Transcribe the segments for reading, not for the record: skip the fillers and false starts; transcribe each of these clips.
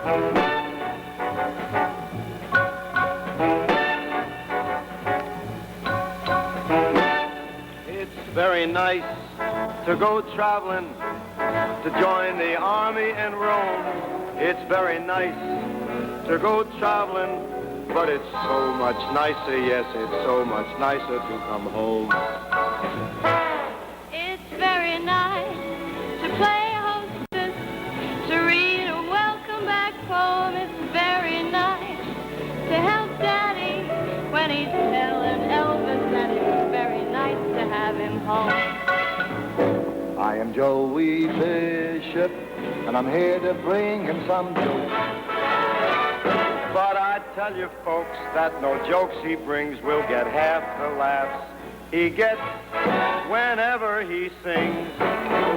It's very nice to go traveling, to join the army in Rome. It's very nice to go traveling, but it's so much nicer, yes, it's so much nicer to come home. It's very nice to play hostess, to read a welcome back poem. It's very nice to help Daddy when he's telling Elvis, and it's very nice to have him home. I am Joey Bishop, and I'm here to bring him some jokes. But I tell you folks that no jokes he brings will get half the laughs he gets whenever he sings.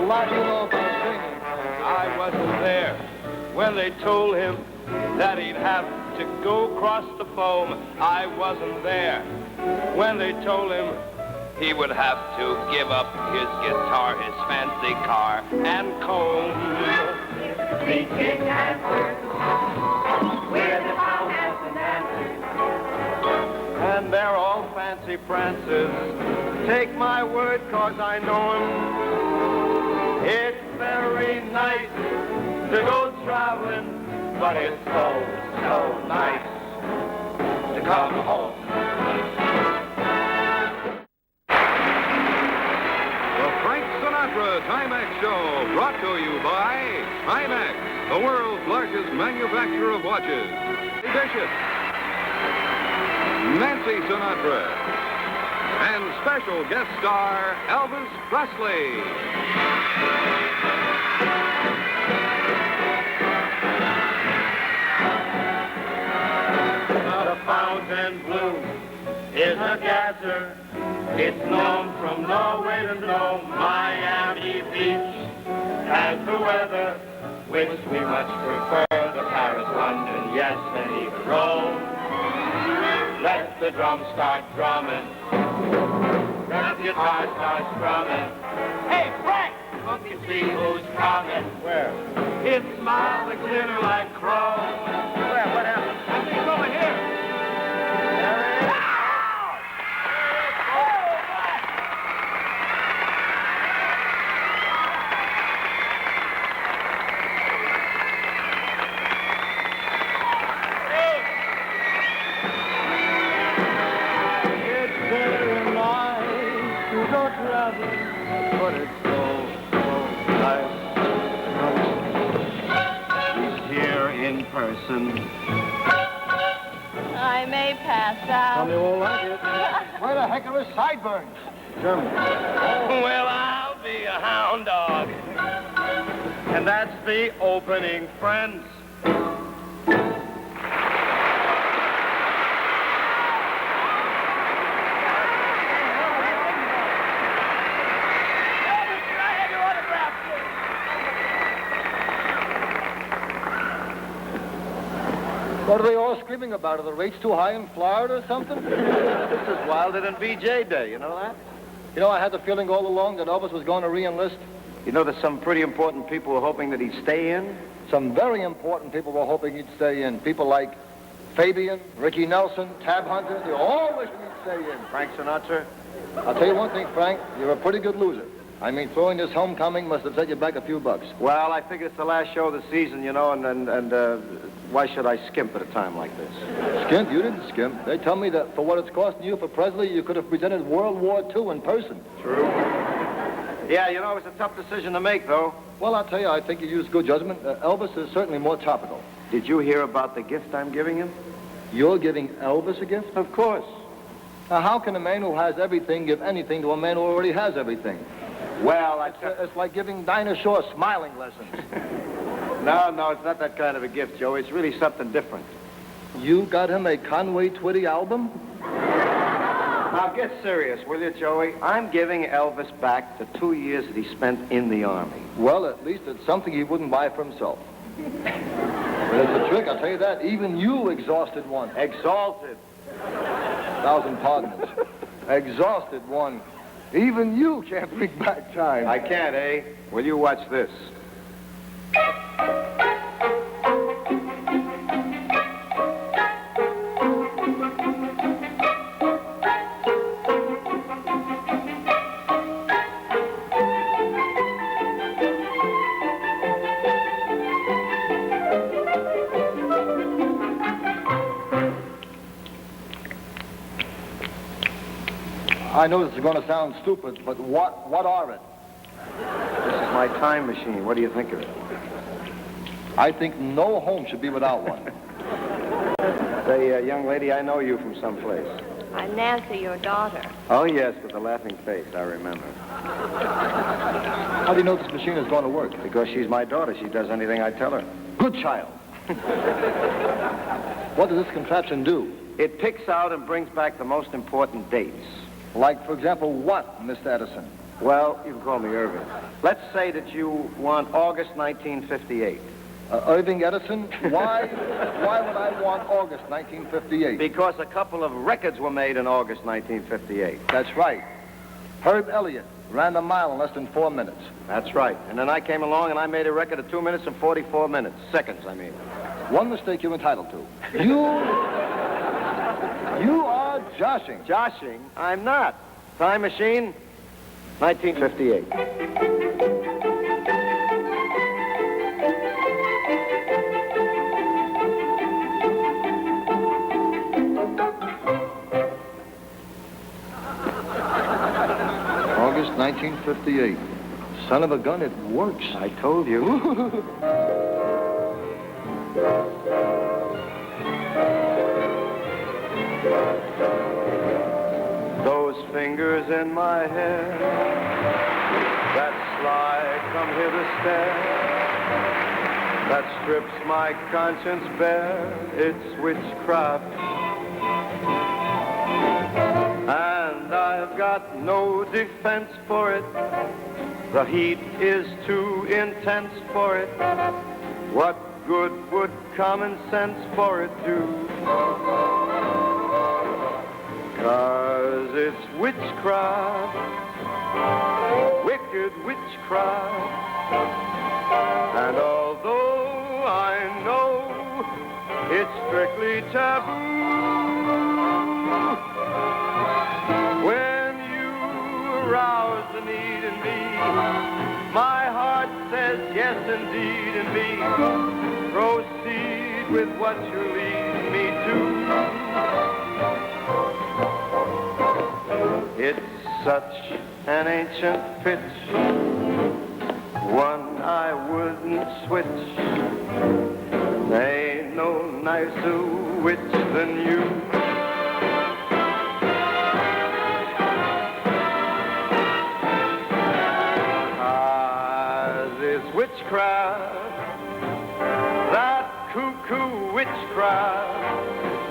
What do you know about singing? I wasn't there when they told him that he'd have to go across the foam. I wasn't there when they told him he would have to give up his guitar, his fancy car, and comb. Three king answers, where the town has an answer. And they're all fancy prances. Take my word, 'cause I know 'em. It's very nice to go traveling, but it's so, so nice to come home. The Frank Sinatra Timex Show, brought to you by Timex, the world's largest manufacturer of watches. Bishop, Nancy Sinatra, and special guest star Elvis Presley. The Fontainebleau is a gasser. It's known from Norway to Nome. Miami Beach has the weather, which we much prefer to Paris, London, yes, and even Rome. Let the drums start drumming. Let the guitar start strumming. Hey, Frank! Look and see who's coming. Where? It's smiles that glitter like chrome. Where? What happened? I think it's over here. There it is. But it's so, so nice. He's here in person. I may pass out. Some you won't like it. Where the heck are his sideburns? German. Well, I'll be a hound dog. And that's the opening, friends. What are they all screaming about? Are the rates too high in Florida or something? This is wilder than BJ Day, you know that? You know, I had the feeling all along that Elvis was going to re-enlist. You know, there's some pretty important people who are hoping that he'd stay in. Some very important people were hoping he'd stay in. People like Fabian, Ricky Nelson, Tab Hunter. They're all wishing he'd stay in. Frank Sinatra. I'll tell you one thing, Frank. You're a pretty good loser. I mean, throwing this homecoming must have set you back a few bucks. Well, I figure it's the last show of the season, you know, and why should I skimp at a time like this? Skimp? You didn't skimp. They tell me that for what it's costing you for Presley, you could have presented World War II in person. True. Yeah, you know, it was a tough decision to make, though. Well, I'll tell you, I think you used good judgment. Elvis is certainly more topical. Did you hear about the gift I'm giving him? You're giving Elvis a gift? Of course. Now, how can a man who has everything give anything to a man who already has everything? Well, It's like giving Dinah Shore smiling lessons. No, it's not that kind of a gift, Joe. It's really something different. You got him a Conway Twitty album? Now, get serious, will you, Joey? I'm giving Elvis back the 2 years that he spent in the Army. Well, at least it's something he wouldn't buy for himself. But it's a trick, I'll tell you that. Even you exhausted one. Exalted. 1,000 pardons. Exhausted one. Even you can't bring back time. I can't, eh? Well, you watch this. I know this is going to sound stupid, but what are it? This is my time machine. What do you think of it? I think no home should be without one. Say, young lady, I know you from someplace. I'm Nancy, your daughter. Oh, yes, with the laughing face, I remember. How do you know this machine is going to work? Because she's my daughter. She does anything I tell her. Good child. What does this contraption do? It picks out and brings back the most important dates. Like, for example, what, Mr. Edison? Well, you can call me Irving. Let's say that you want August 1958. Irving Edison? Why would I want August 1958? Because a couple of records were made in August 1958. That's right. Herb Elliott ran a mile in less than 4 minutes. That's right. And then I came along and I made a record of 2 minutes and 44 minutes. Seconds, I mean. One mistake you're entitled to. You are joshing. Joshing? I'm not. Time machine, 1958. August 1958. Son of a gun, it works. I told you. Those fingers in my hair that slide come here to stare, that strips my conscience bare, it's witchcraft. And I've got no defense for it. The heat is too intense for it. What good would common sense for it do? 'Cause it's witchcraft, wicked witchcraft. And although I know it's strictly taboo, when you arouse the need in me, my heart says yes indeed in me. Proceed with what you lead me to. It's such an ancient pitch, one I wouldn't switch. Ain't no nicer witch than you. Witchcraft, that cuckoo witchcraft.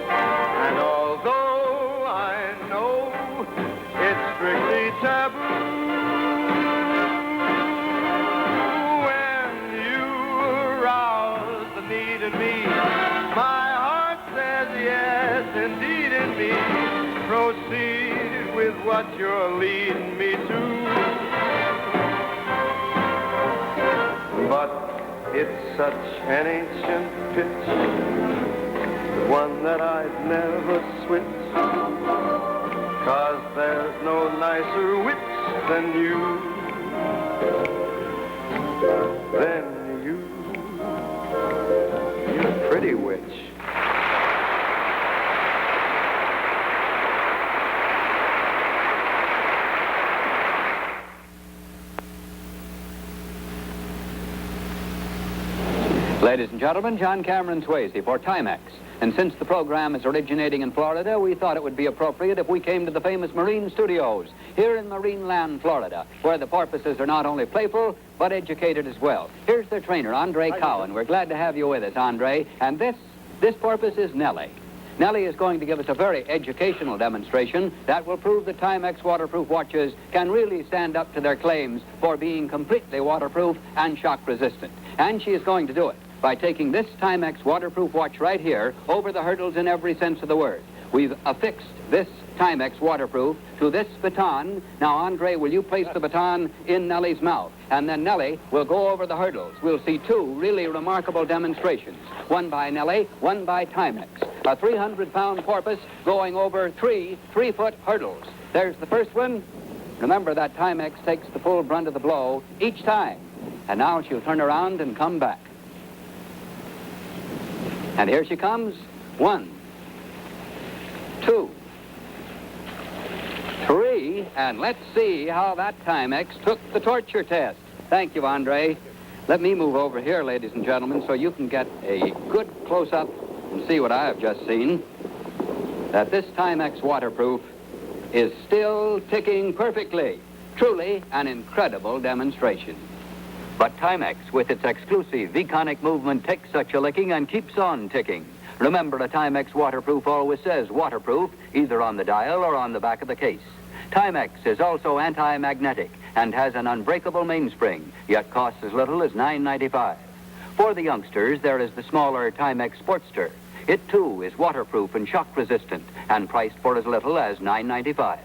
And although I know it's strictly taboo, when you arouse the need in me, my heart says yes indeed in me. Proceed with what you're leading me to. But it's such an ancient pitch, one that I'd never switch. 'Cause there's no nicer witch than you. You pretty witch. Ladies and gentlemen, John Cameron Swayze for Timex. And since the program is originating in Florida, we thought it would be appropriate if we came to the famous Marine Studios here in Marineland, Florida, where the porpoises are not only playful, but educated as well. Here's their trainer, Andre Cowan. We're glad to have you with us, Andre. And this porpoise is Nellie. Nellie is going to give us a very educational demonstration that will prove that Timex waterproof watches can really stand up to their claims for being completely waterproof and shock resistant. And she is going to do it by taking this Timex waterproof watch right here over the hurdles in every sense of the word. We've affixed this Timex waterproof to this baton. Now, Andre, will you place the baton in Nellie's mouth? And then Nellie will go over the hurdles. We'll see two really remarkable demonstrations. One by Nellie, one by Timex. A 300-pound porpoise going over three 3-foot hurdles. There's the first one. Remember that Timex takes the full brunt of the blow each time. And now she'll turn around and come back. And here she comes. 1, 2, 3. ready, and let's see how that Timex took the torture test. Thank you, Andre. Let me move over here, ladies and gentlemen, so you can get a good close-up and see what I have just seen. That this Timex waterproof is still ticking perfectly. Truly an incredible demonstration. But Timex, with its exclusive V-conic movement, takes such a licking and keeps on ticking. Remember, a Timex waterproof always says waterproof, either on the dial or on the back of the case. Timex is also anti-magnetic and has an unbreakable mainspring, yet costs as little as $9.95. For the youngsters, there is the smaller Timex Sportster. It, too, is waterproof and shock-resistant and priced for as little as $9.95.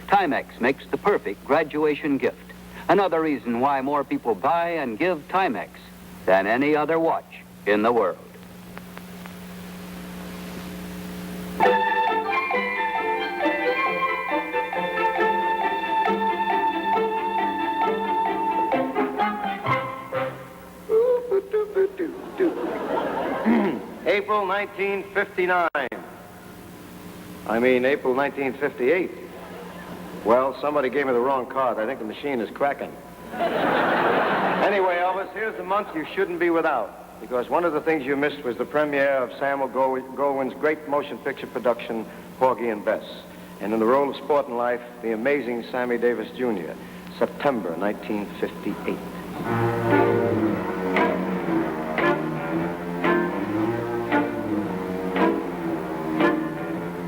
Timex makes the perfect graduation gift. Another reason why more people buy and give Timex than any other watch in the world. April 1959. I mean, April 1958. Well, somebody gave me the wrong card. I think the machine is cracking. Anyway, Elvis, here's the month you shouldn't be without, because one of the things you missed was the premiere of Samuel Goldwyn's great motion picture production, Porgy and Bess. And in the role of Sport and Life, the amazing Sammy Davis Jr., September 1958.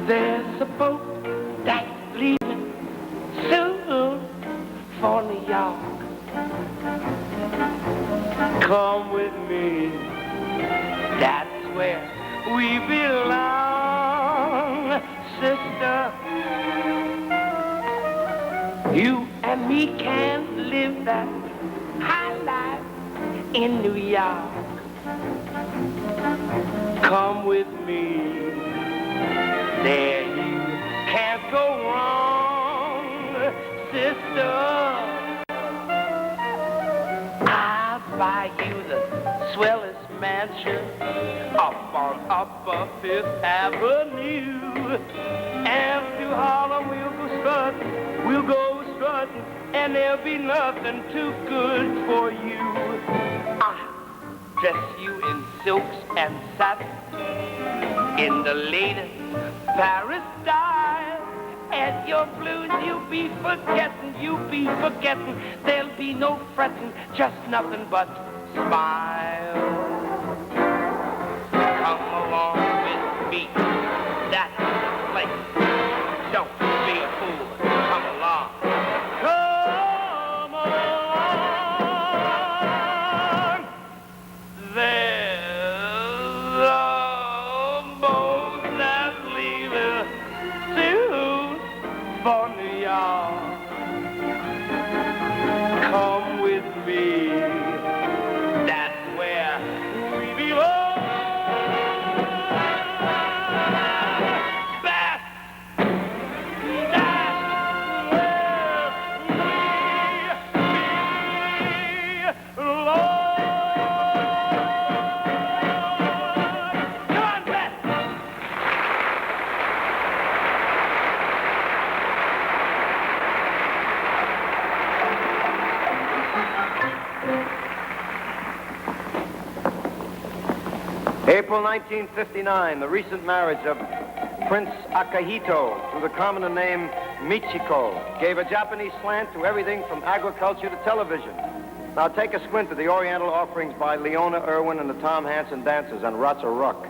There's a boat that's leaving soon for New York. Come with me, that's where we belong, sister. You and me can live that high life in New York. Come with me. There you can't go wrong, sister. I'll buy you the swellest mansion up on Upper Fifth Avenue. And to Harlem we'll go strutting, and there'll be nothing too good for you. I'll dress you in silks and satin, in the latest Paris style, and your blues you'll be forgetting. There'll be no fretting, just nothing but smile. Come along with me, that's the place. Don't be a fool, come along. Come along. There's a boat that's leaving soon for New York. Come with me, that's where we belong. That's where we belong. Come on, Beth. April 1959, the recent marriage of Prince Akihito to the commoner name Michiko gave a Japanese slant to everything from agriculture to television. Now take a squint at the Oriental offerings by Leona Irwin and the Tom Hansen Dancers on Ratza Ruck.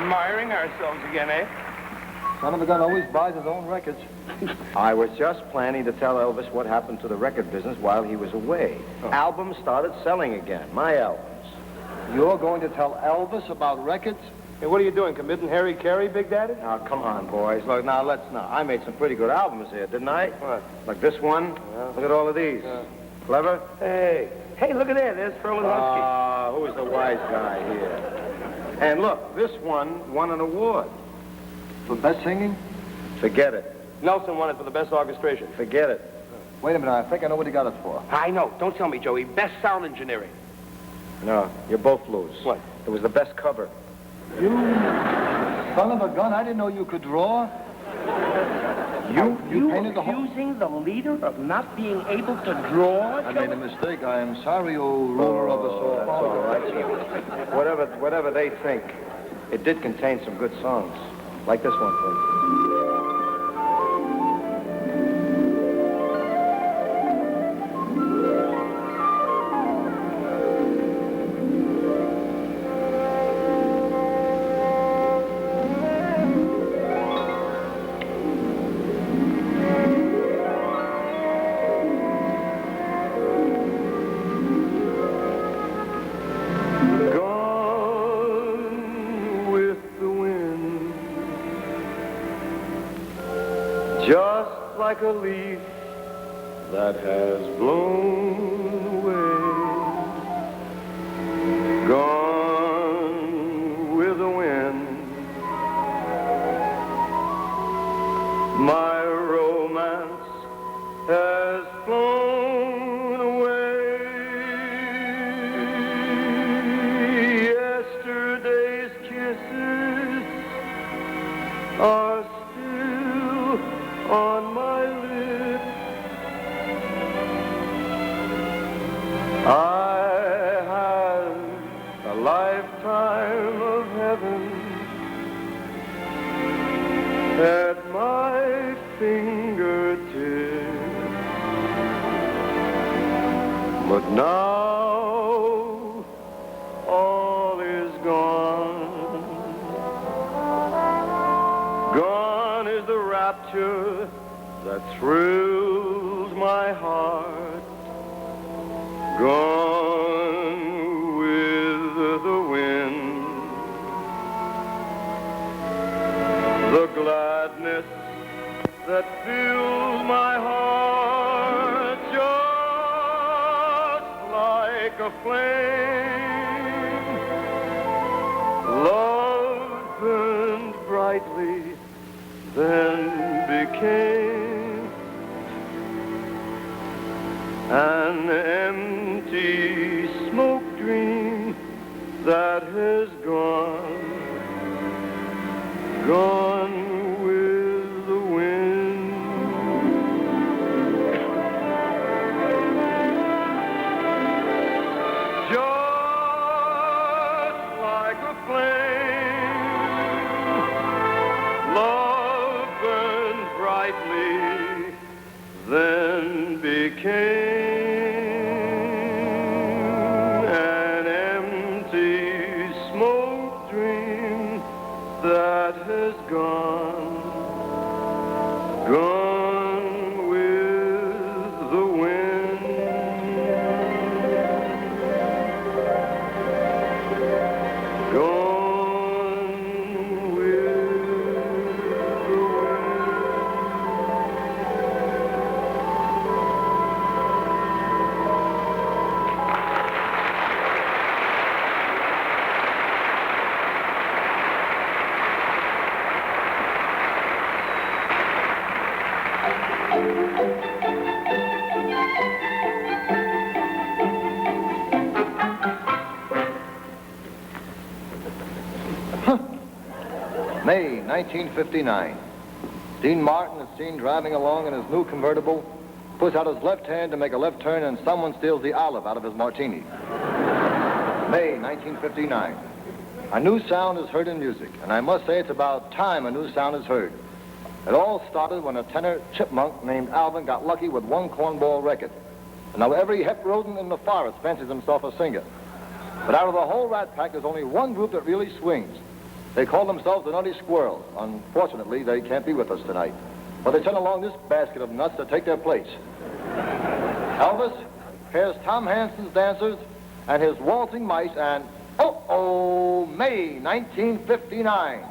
admiring ourselves again, eh? Son of a gun always buys his own records. I was just planning to tell Elvis what happened to the record business while he was away. Albums started selling again, my albums. You're going to tell Elvis about records? Hey, what are you doing, committing Harry Carey, Big Daddy? Now, come on, boys. Look, now, I made some pretty good albums here, didn't I? What? Like this one. Yeah. Look at all of these. Clever? Hey, look at that. There's Ferlin Husky. Who's the wise guy here? And look, this one won an award. For best singing? Forget it. Nelson won it for the best orchestration. Forget it. Wait a minute, I think I know what he got it for. I know. Don't tell me, Joey. Best sound engineering. No, you both lose. What? It was the best cover. You son of a gun, I didn't know you could draw. You painted the whole... accusing the leader of not being able to draw? I made a mistake. I am sorry, old ruler of us all. That's all right. Whatever they think, it did contain some good songs. Like this one, please. Just like a leaf that has blown away, gone with the wind. My romance has flown away. Yesterday's kisses are still on my lips. I had a lifetime of heaven at my fingertips, but now all is gone. Gone is the rapture that thrills my heart. Gone with the wind. The gladness that fills my heart, just like a flame. Love burned brightly, then became an empty smoke dream that has gone with the wind. Just like a flame, love burned brightly, then became an empty smoke dream that has gone with the wind. Gone with the May 1959. Dean Martin is seen driving along in his new convertible, puts out his left hand to make a left turn, and someone steals the olive out of his martini. May 1959. A new sound is heard in music, and I must say it's about time a new sound is heard. It all started when a tenor chipmunk named Alvin got lucky with one cornball record. And now every hep rodent in the forest fancies himself a singer. But out of the whole rat pack, there's only one group that really swings. They call themselves the Nutty Squirrels. Unfortunately, they can't be with us tonight. But they sent along this basket of nuts to take their place. Elvis, here's Tom Hanson's Dancers and his Waltzing Mice and May 1959.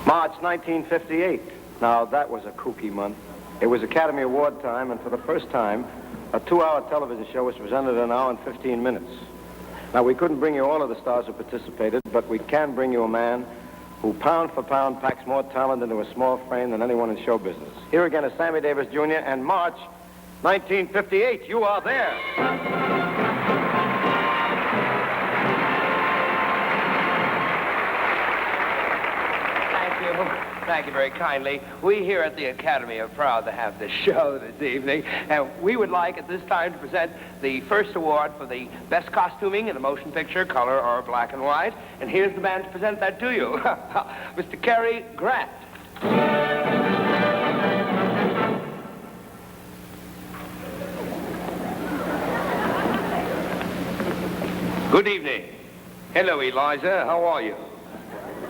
March 1958. Now, that was a kooky month. It was Academy Award time, and for the first time, a 2-hour television show was presented in an hour and 15 minutes. Now, we couldn't bring you all of the stars who participated, but we can bring you a man who, pound for pound, packs more talent into a small frame than anyone in show business. Here again is Sammy Davis, Jr., and March 1958. You are there. Thank you very kindly. We here at the Academy are proud to have this show this evening, and we would like at this time to present the first award for the best costuming in a motion picture, color or black and white. And here's the man to present that to you, Mr. Cary Grant. Good evening. Hello, Eliza. How are you?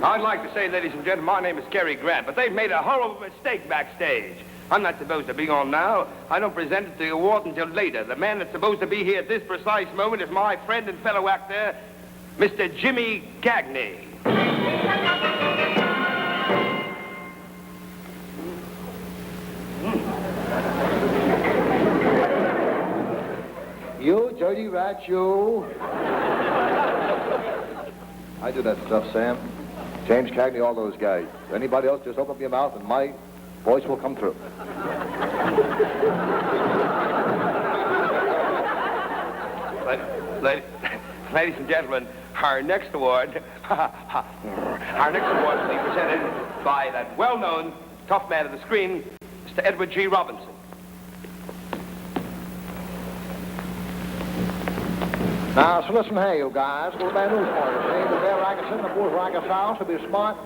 I'd like to say, ladies and gentlemen, my name is Cary Grant, but they've made a horrible mistake backstage. I'm not supposed to be on now. I don't present the award until later. The man that's supposed to be here at this precise moment is my friend and fellow actor, Mr. Jimmy Cagney. You dirty rat, you. I do that stuff, Sam. James Cagney, all those guys. Anybody else, just open up your mouth and my voice will come through. Ladies and gentlemen, our next award will be presented by that well-known tough man of the screen, Mr. Edward G. Robinson. Now, so listen here, you guys. Got a bad news for you. See, the bear rackets in the bull's racket sound should be smart.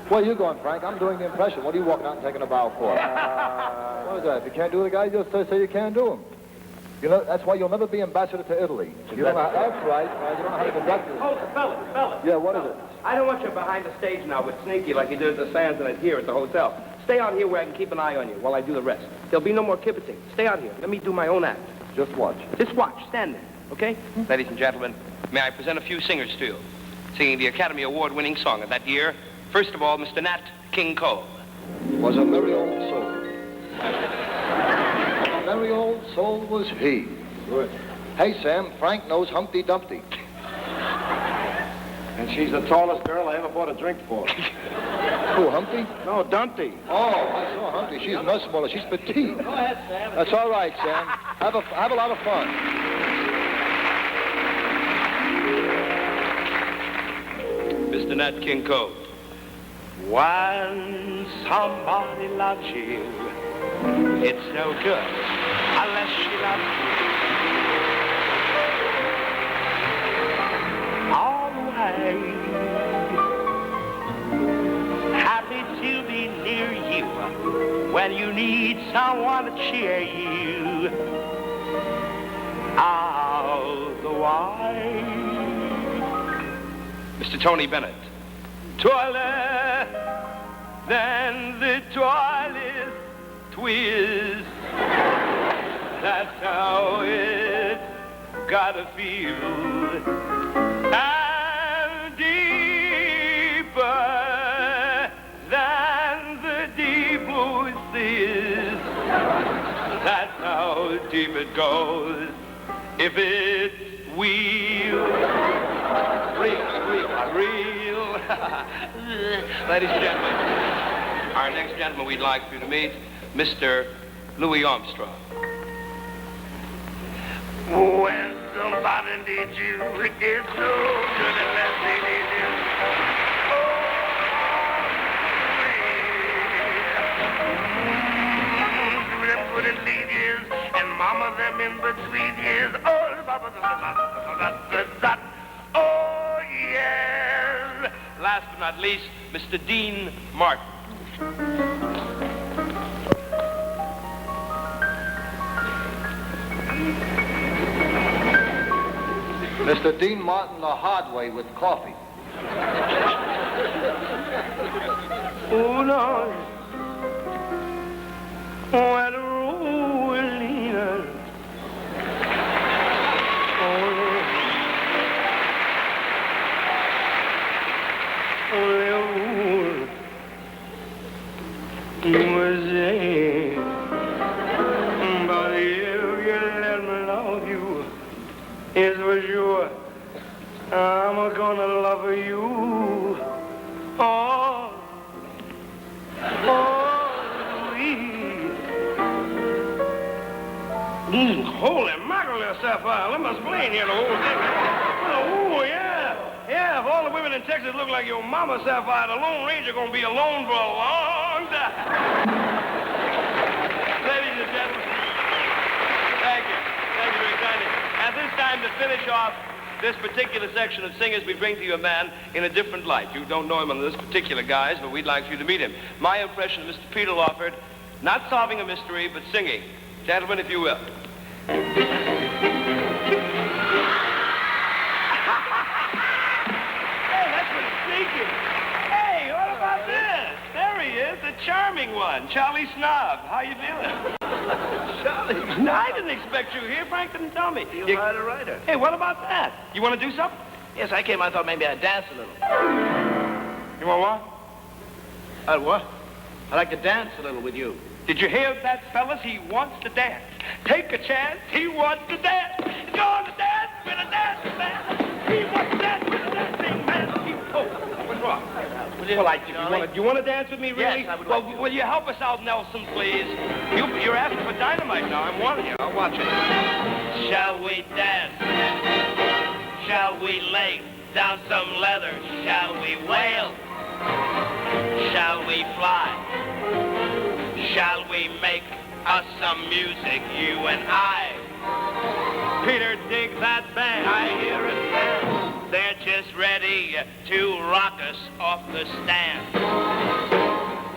Where are you going, Frank? I'm doing the impression. What are you walking out and taking a bow for? What is that? If you can't do the guy, just say you can't do him. You know, that's why you'll never be ambassador to Italy. You don't know, that's right. You don't know how to conduct it. Oh, fellas. Yeah, what is it? I don't want you behind the stage now with Sneaky like you did at the Sands and here at the hotel. Stay out here where I can keep an eye on you while I do the rest. There'll be no more kibitzing. Stay out here. Let me do my own act. Just watch. Just watch. Stand there, okay? Ladies and gentlemen, may I present a few singers to you, singing the Academy Award-winning song of that year. First of all, Mr. Nat King Cole. Was a merry old soul. A merry old soul was he. Good. Hey, Sam, Frank knows Humpty Dumpty. And she's the tallest girl I ever bought a drink for. Who, Humpty? No, Dumpty. Oh, I saw Humpty. She's much smaller. She's petite. Go ahead, Sam. That's all right, Sam. Have a lot of fun. Mr. Nat King Cole. When somebody loves you, it's no good unless she loves you. All the way, happy to be near you when you need someone to cheer you. All the way. Mr. Tony Bennett. Toilet, then the toilet twist. That's how it gotta feel. And deeper than the deep blue seas. That's how deep it goes. If it's real. Ladies and gentlemen, our next gentleman we'd like for you to meet, Mr. Louis Armstrong. When somebody needs you, it gets so good unless they need you. Oh, them good and lead years, and mama them in between years. Oh, yes. Last but not least, Mr. Dean Martin. Mr. Dean Martin the hard way with coffee. Oh, Lord. When Rowena. Was it? But if you let me love you, it's for sure I'm gonna love you. Oh, sweet. Holy mackerel, yourself out. Let me explain here the whole thing. Oh, yeah. Yeah, if all the women in Texas look like your mama, Sapphire, the Lone Ranger gonna be alone for a long time. Ladies and gentlemen, thank you. Thank you very kindly. At this time, to finish off this particular section of singers, we bring to you a man in a different light. You don't know him under this particular guise, but we'd like you to meet him. My impression of Mr. Peter Lawford, not solving a mystery, but singing. Gentlemen, if you will. Hey, what about this? There he is, the charming one, Charlie Snob. How you feeling? Charlie? No, I didn't expect you here. Frank didn't tell me. You hired a writer. Hey, what about that? You want to do something? Yes, I came. I thought maybe I'd dance a little. You want what? What? I'd like to dance a little with you. Did you hear that, fellas? He wants to dance. Take a chance. He wants to dance. He's going to dance with a dancing man. He wants to dance with a dancing man. What's wrong? Well, you want to dance with me, really? Yes, I would well, like to. Will you help us out, Nelson, please? You're asking for dynamite now. I'm warning you. I'll watch it. Shall we dance? Shall we lay down some leather? Shall we wail? Shall we fly? Shall we make us some music, you and I? Peter digs that band. I hear it dance. They're just ready to rock us off the stand.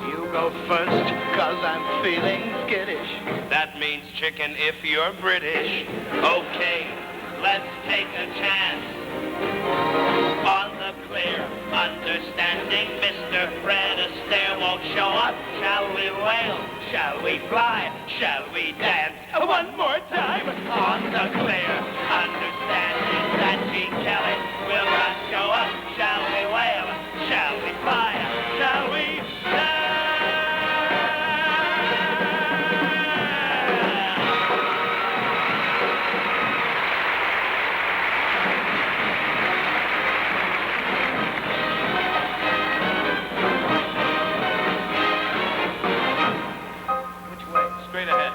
You go first, 'cause I'm feeling skittish. That means chicken if you're British. Okay, let's take a chance. On the clear, understanding Mr. Fred Astaire won't show up. Shall we wail? Shall we fly? Shall we dance? One more time. On the clear, understanding that Gene Kelly will not show up. Shall we wail? Shall we fly? Shall we dance? Straight ahead.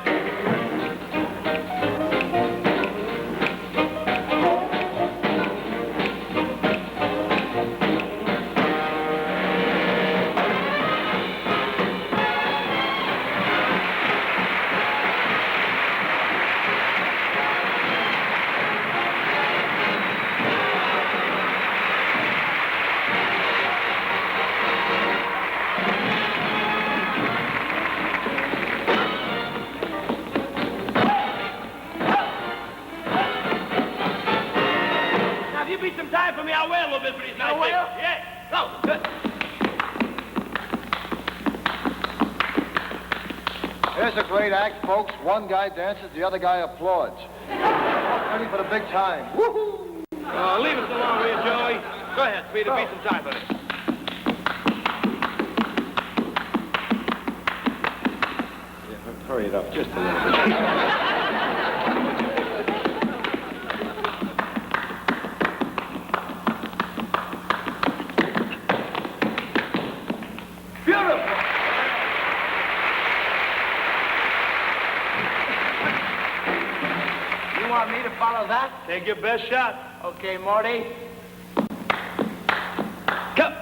Some time for me. I'll wait a little bit for these nice things. Yeah. Go. Good. Here's a great act, folks. One guy dances, the other guy applauds. Ready for the big time. Woohoo! Leave us alone, will you, Joey? Go ahead, Peter. Beat some time for me. Yeah, hurry it up just a little bit. Want me to follow that? Take your best shot. Okay, Morty. Go.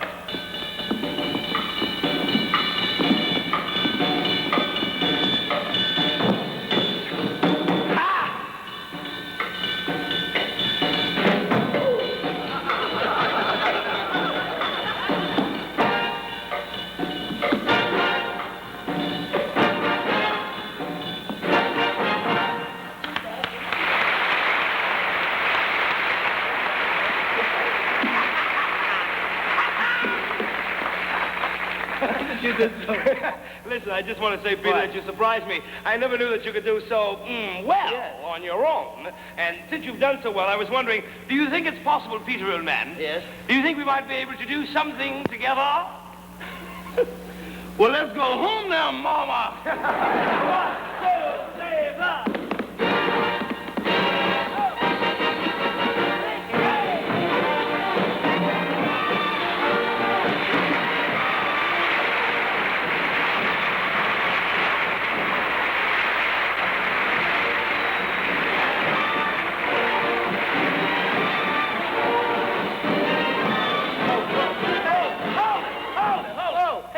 Listen, I just want to say, Peter, that you surprised me. I never knew that you could do so well on your own. And since you've done so well, I was wondering, do you think it's possible, Peter, old man? Yes. Do you think we might be able to do something together? Well, let's go home now, Mama. 1, 2, 3, go.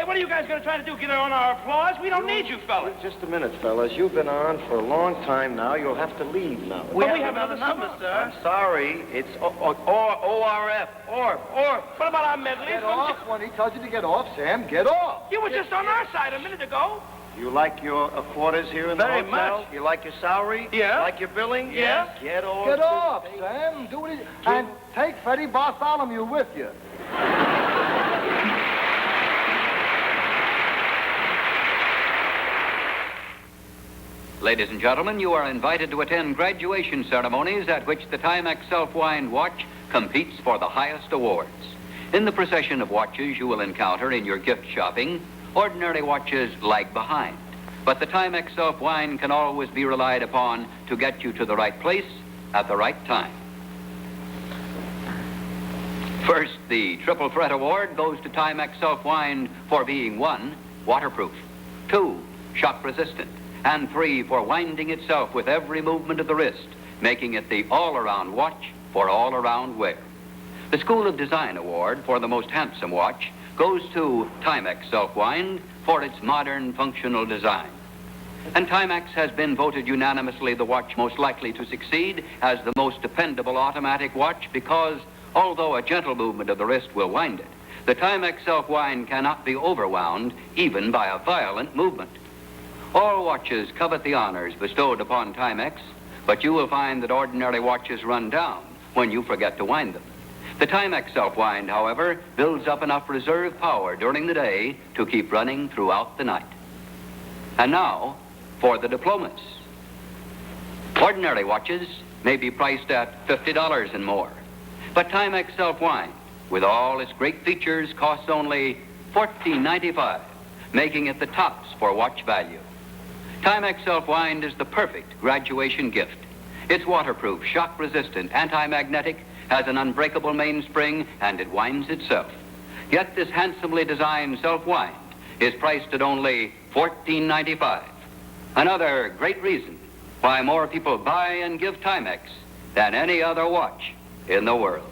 What are you guys going to try to do? Get on our applause? We don't need you fellas. Just a minute, fellas. You've been on for a long time now. You'll have to leave now. We have another number, sir. I'm sorry. It's ORF. Or. What about our medley? Get off when he tells you to get off, Sam. Get off. You were just on our side a minute ago. You like your quarters here in the hotel? Very much. You like your salary? Yeah. Like your billing? Yeah. Get off. Get off, Sam. Do what he... And take Freddie Bartholomew with you. Ladies and gentlemen, you are invited to attend graduation ceremonies at which the Timex self-wind watch competes for the highest awards. In the procession of watches you will encounter in your gift shopping, ordinary watches lag behind. But the Timex self-wind can always be relied upon to get you to the right place at the right time. First, the Triple Threat Award goes to Timex self-wind for being 1, waterproof, 2, shock resistant, and 3, for winding itself with every movement of the wrist, making it the all-around watch for all-around wear. The School of Design Award for the most handsome watch goes to Timex Self-Wind for its modern functional design. And Timex has been voted unanimously the watch most likely to succeed as the most dependable automatic watch because, although a gentle movement of the wrist will wind it, the Timex self-wind cannot be overwound even by a violent movement. All watches covet the honors bestowed upon Timex, but you will find that ordinary watches run down when you forget to wind them. The Timex self-wind, however, builds up enough reserve power during the day to keep running throughout the night. And now, for the diplomas. Ordinary watches may be priced at $50 and more, but Timex self-wind, with all its great features, costs only $14.95, making it the tops for watch value. Timex self-wind is the perfect graduation gift. It's waterproof, shock-resistant, anti-magnetic, has an unbreakable mainspring, and it winds itself. Yet this handsomely designed self-wind is priced at only $14.95. Another great reason why more people buy and give Timex than any other watch in the world.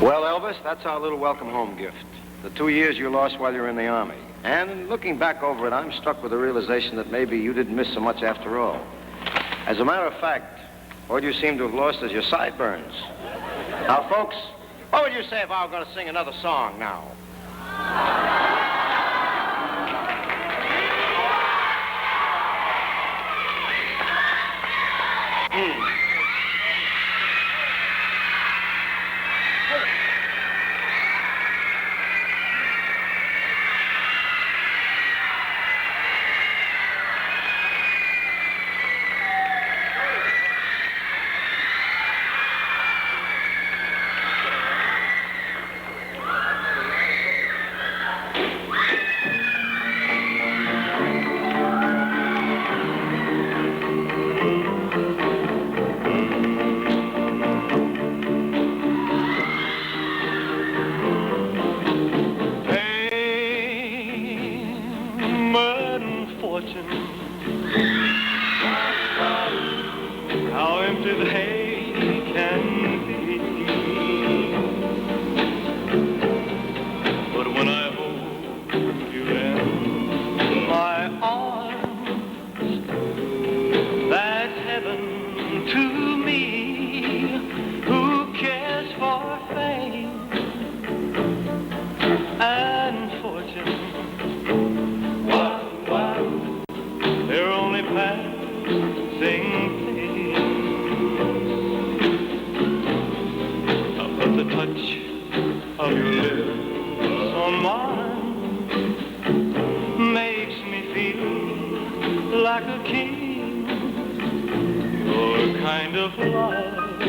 Well, Elvis, that's our little welcome home gift. The 2 years you lost while you were in the Army. And looking back over it, I'm struck with the realization that maybe you didn't miss so much after all. As a matter of fact, all you seem to have lost is your sideburns. Now, folks, what would you say if I were going to sing another song now? How empty the hay can be. But when I hold you in my arms, that's heaven to me. Who cares for fame and fortune? They're only passing things. But the touch of your lips on mine makes me feel like a king. Your kind of love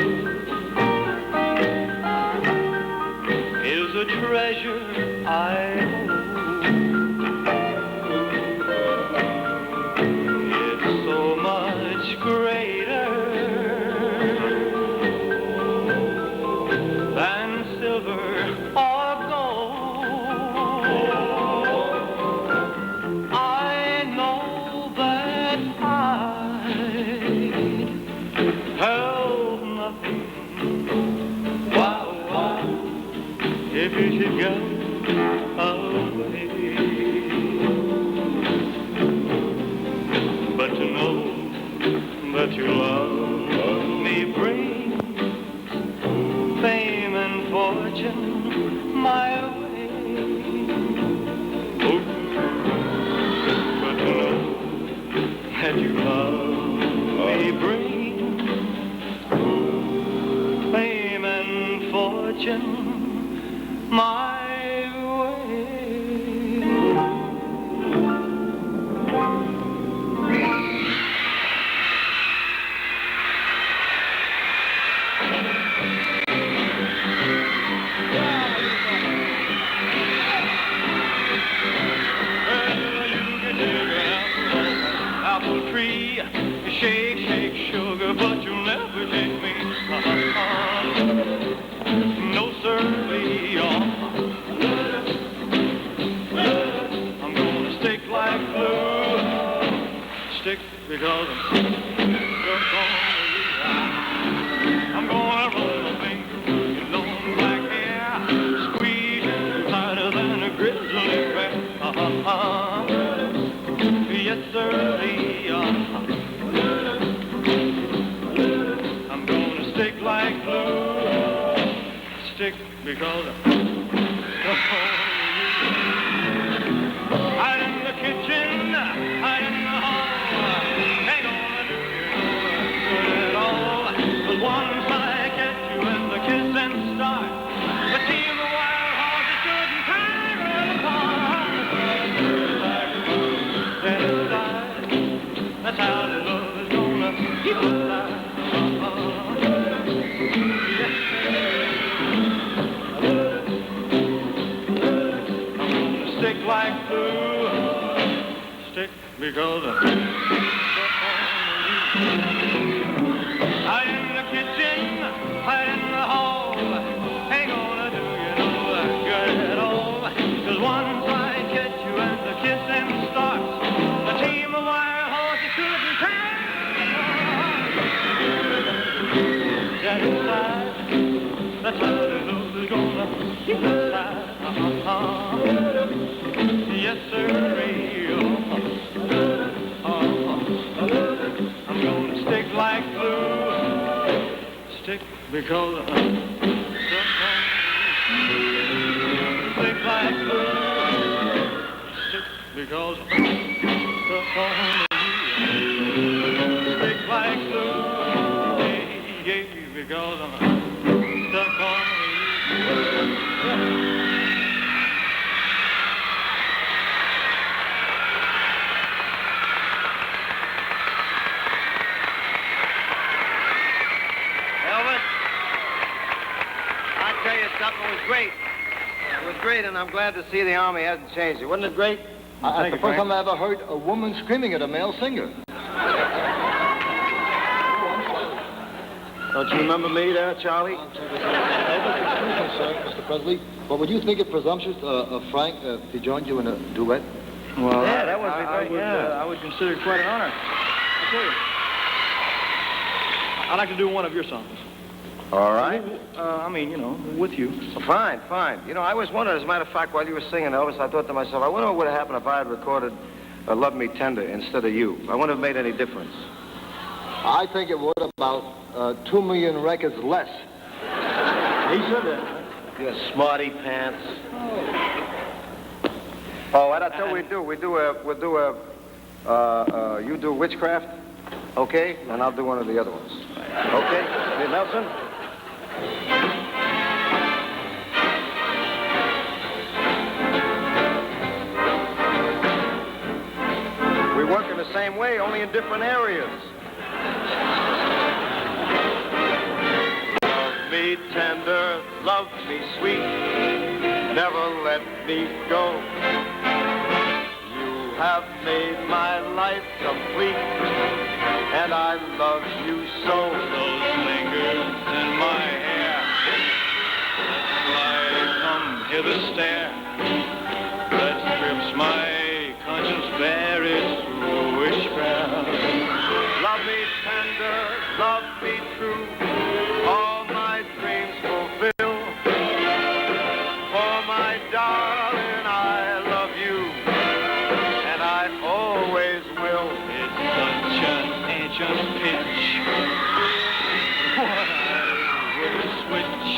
is a treasure I hold. Greater than silver or gold. I know that I'd held nothing. Wow, if you should go away. But to know that you love me brings fame and fortune my way. Oh, but to know that you love me brings fame and fortune my way. Shake, shake, sugar, but you'll never shake me. No, sirree, I'm gonna stick like glue. Stick because I'm gonna roll my finger in your long black hair, squeeze it tighter than a grizzly bear. because hide in the kitchen, hide in the hall, ain't gonna do you no good at all. 'Cause once I get you in the kissing start, the team of wild horses couldn't tear it apart. That's how the love is gonna keep us alive. Stick like glue, stick because I'm stuck on you. Hide in the kitchen, hide in the hall, ain't gonna do you no good at all. 'Cause once I get you and the kissing starts, the team of wild horses couldn't tear that inside. That's how the love is gonna keep us alive. Yes, sir. I'm gonna stick like glue. Stick because I'm stuck on you. Stick like glue. Stick because I'm stuck on you. Stick like glue. Yeah, because I'm stuck on you. Something was great. It was great, and I'm glad to see the Army hasn't changed it. Wasn't it great? That's the first time I ever heard a woman screaming at a male singer. Don't you remember me there, Charlie? Excuse me, sir, Mr. Presley, but would you think it presumptuous of Frank if he joined you in a duet? Well, yeah, that would be I would consider it quite an honor. I'll tell you. I'd like to do one of your songs. All right. With you. Well, fine, fine. You know, I always wondered, as a matter of fact, while you were singing Elvis, I thought to myself, I wonder what would have happened if I had recorded Love Me Tender instead of you. I wonder if it made any difference. I think it would about 2 million records less. He said that. You smarty pants. Oh, what I thought we'd do, you do Witchcraft, okay? And I'll do one of the other ones. Okay? Hey, Nelson? We work in the same way, only in different areas. Love me tender, love me sweet, never let me go. You have made my life complete, and I love you so. Those fingers in my hair, that's why I come hither stare. That strips my conscience bare, it's witchcraft. Love me tender, love me true, all my dreams fulfill. For my darling, I love you, and I always will. It's such an ancient pitch, what I would switch,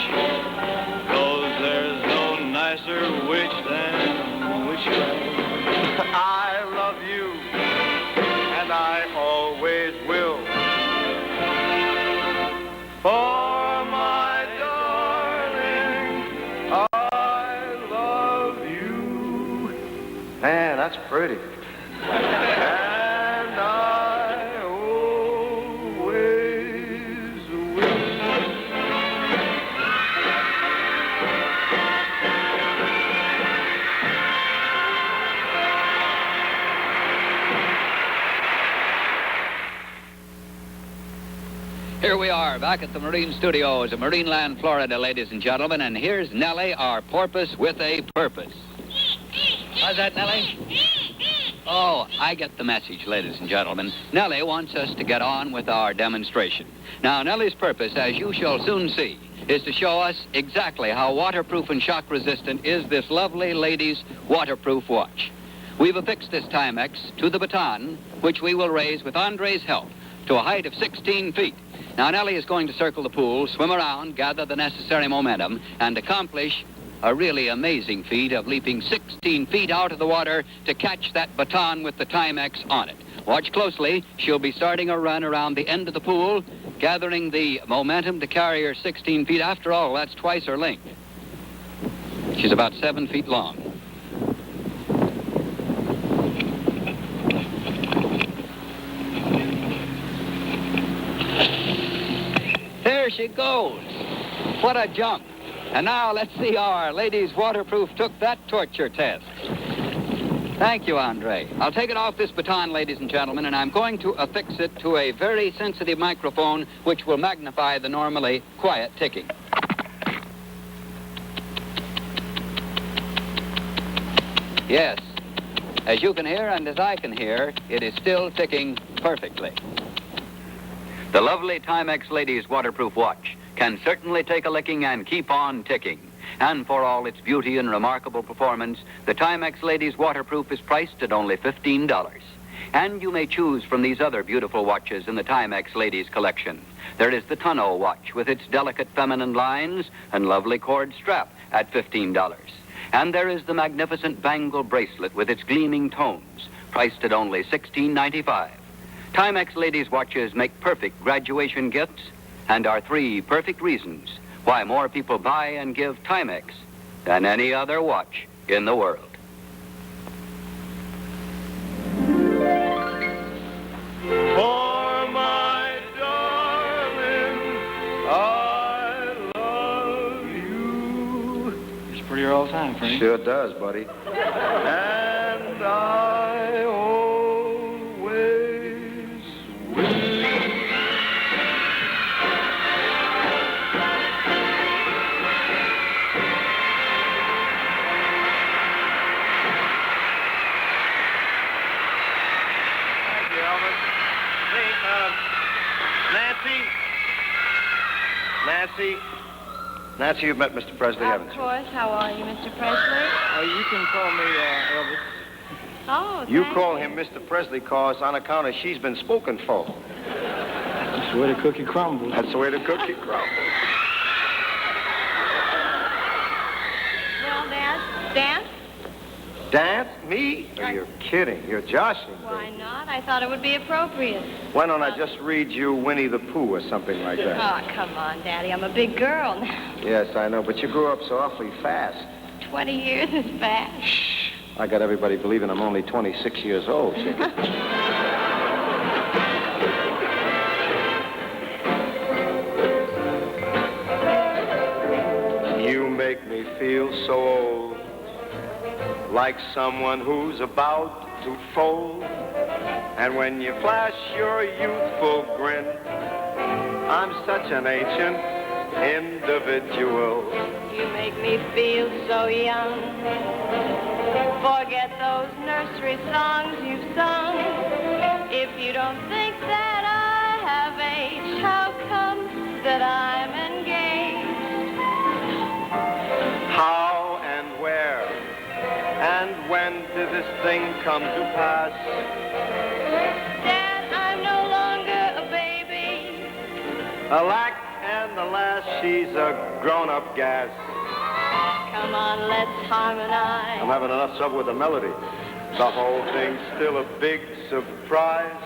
'cause there's no nicer witch than witchcraft. I love you, and I always will. For my darling, I love you. Man, that's pretty. And I always will. Here we are, back at the Marine Studios of Marineland, Florida, ladies and gentlemen, and here's Nellie, our porpoise with a purpose. How's that, Nellie? Oh, I get the message, ladies and gentlemen. Nellie wants us to get on with our demonstration. Now, Nellie's purpose, as you shall soon see, is to show us exactly how waterproof and shock-resistant is this lovely lady's waterproof watch. We've affixed this Timex to the baton, which we will raise with Andre's help, to a height of 16 feet. Now, Nellie is going to circle the pool, swim around, gather the necessary momentum, and accomplish a really amazing feat of leaping 16 feet out of the water to catch that baton with the Timex on it. Watch closely. She'll be starting a run around the end of the pool, gathering the momentum to carry her 16 feet. After all, that's twice her length. She's about 7 feet long. There she goes. What a jump. And now let's see how our ladies waterproof took that torture test. Thank you, Andre. I'll take it off this baton, ladies and gentlemen, and I'm going to affix it to a very sensitive microphone which will magnify the normally quiet ticking. Yes, as you can hear and as I can hear, it is still ticking perfectly. The lovely Timex Ladies Waterproof Watch can certainly take a licking and keep on ticking. And for all its beauty and remarkable performance, the Timex Ladies Waterproof is priced at only $15. And you may choose from these other beautiful watches in the Timex Ladies collection. There is the tonneau watch with its delicate feminine lines and lovely cord strap at $15. And there is the magnificent bangle bracelet with its gleaming tones, priced at only $16.95. Timex Ladies watches make perfect graduation gifts and are 3 perfect reasons why more people buy and give Timex than any other watch in the world. For my darling, I love you. It's pretty all the time, Frank. Sure does, buddy. And I always will. Nancy, you've met Mr. Presley, haven't Of you? course. How are you, Mr. Presley? You can call me Elvis. Oh, You thank call him Mr. Presley, cause on account of she's been spoken for. That's the way the cookie crumbles. That's the way the cookie crumbles. Well, dance? Dance? Me? Oh, you're kidding. You're joshing. Why baby. not? I thought it would be appropriate. Why don't I just read you Winnie the Pooh or something like that? Oh, come on, Daddy. I'm a big girl now. Yes, I know, but you grew up so awfully fast. 20 years is fast. Shh. I got everybody believing I'm only 26 years old. See? You make me feel so old, like someone who's about to fold. And when you flash your youthful grin, I'm such an ancient individual. You make me feel so young. Forget those nursery songs you've sung. If you don't think that I have aged, how come that I'm engaged? How and where and when did this thing come to pass? Dad, I'm no longer a baby. Alack, and alas, she's a grown-up gas. Come on, let's harmonize. I'm having enough trouble with the melody. The whole thing's still a big surprise.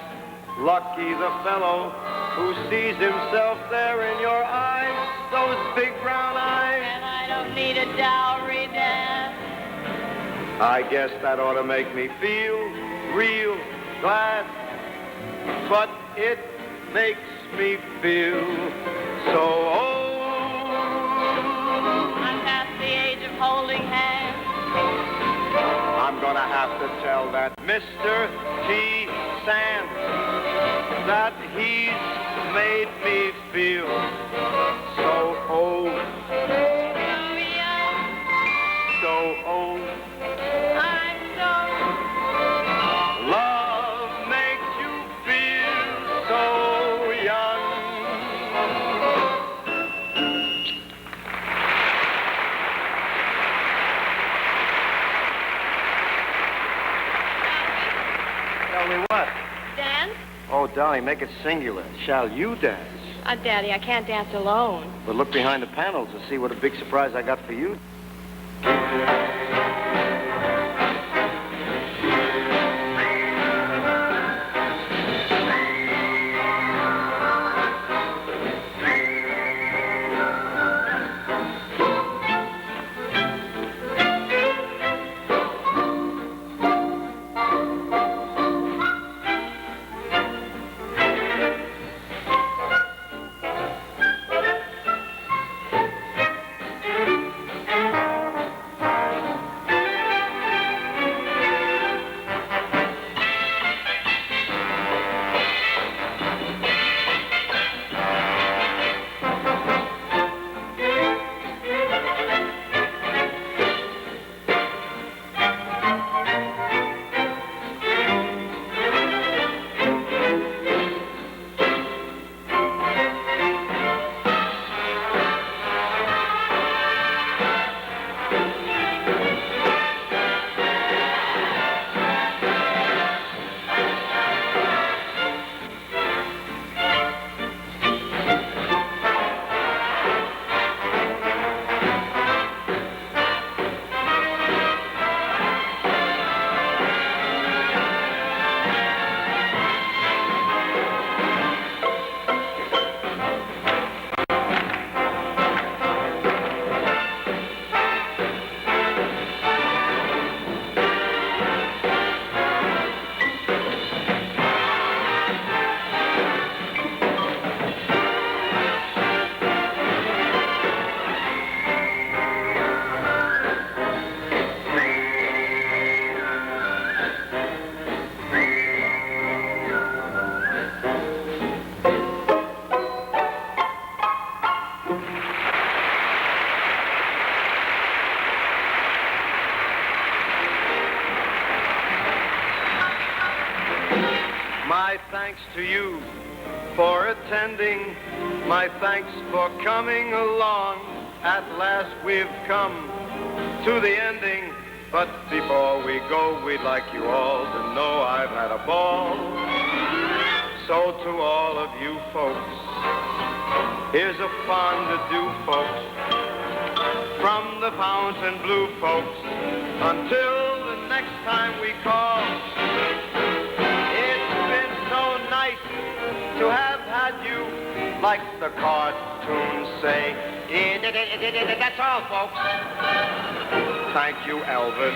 Lucky the fellow who sees himself there in your eyes, those big brown eyes. And I don't need a dowry, Dad. I guess that ought to make me feel real glad. But it makes me feel so old. I'm past the age of holding hands. I'm gonna have to tell that Mr. T. Sands that he's made me feel so old. So young. So old. I'm so... Love makes you feel so young. Tell me what? Dance? Oh, darling, make it singular. Shall you dance? Daddy, I can't dance alone. But look behind the panels and see what a big surprise I got for you. My thanks to you for attending. My thanks for coming along. At last we've come to the ending. But before we go, we'd like you all to know I've had a ball. So to all of you folks, here's a fond-adieu, folks, from the Fountain Blue folks. Until the next time we call, it's been so nice to have had you, like the cartoons say. That's all, folks. Thank you, Elvis.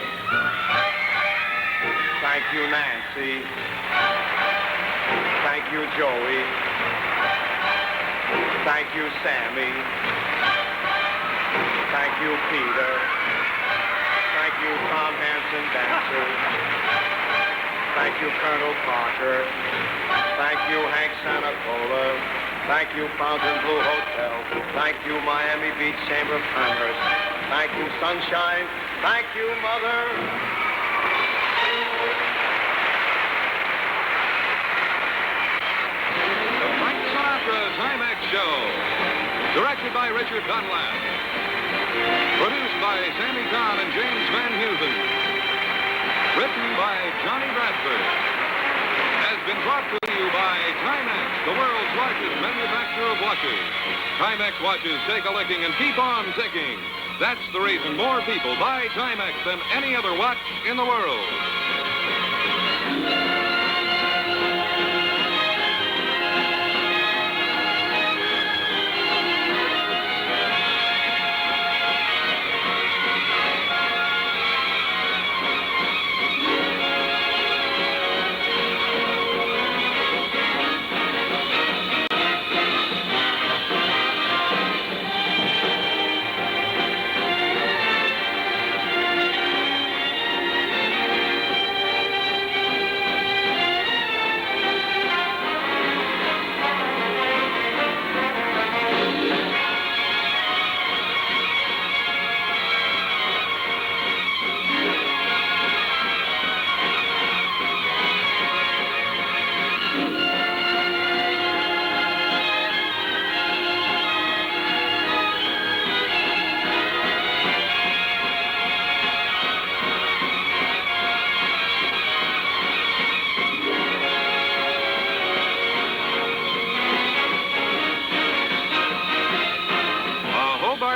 Thank you, Nancy. Thank you, Joey. Thank you, Sammy. Thank you, Peter. Thank you, Tom Hansen Dancer. Thank you, Colonel Parker. Thank you, Hank Sanacola. Thank you, Fountain Blue Hotel. Thank you, Miami Beach Chamber of Commerce. Thank you, Sunshine. Thank you, Mother. The Frank Sinatra Timex Show. Directed by Richard Dunlap. Produced by Sammy Kahn and James Van Heusen. Written by Johnny Bradford. Has been brought to you by Timex, the world's largest manufacturer of watches. Timex watches take a licking and keep on ticking. That's the reason more people buy Timex than any other watch in the world.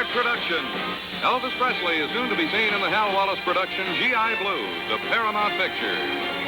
Art production. Elvis Presley is soon to be seen in the Hal Wallace production G.I. Blues, a Paramount picture.